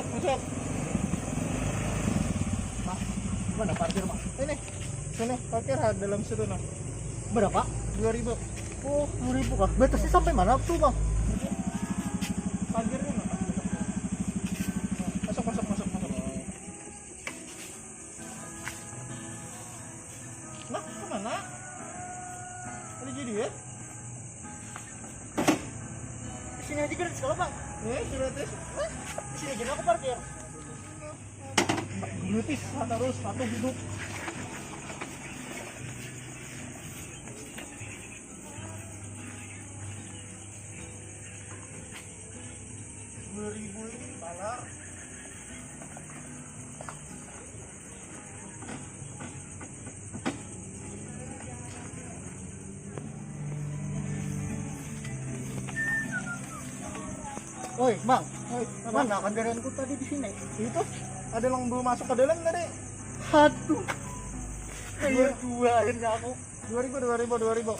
masuk. Mas, mana parkir mas? Ini, sini parkir dalam situ nah. Berapa? 2.000. Oh, 2.000 kah? Batasnya sampai mana tuh bang? Parkirnya nah. Masuk. Nah, kemana? Ada jadi ya? Di sini aja gratis kalau bang. Gratis. Di sini aja aku parkir. Gratis, terus patuh hidup. $2.000 Oi bang, apa? mana kendaraanku tadi di sini? Itu ada yang belum masuk ke dalam tadi. Aduh, kayak dua akhirnya aku. 2.000.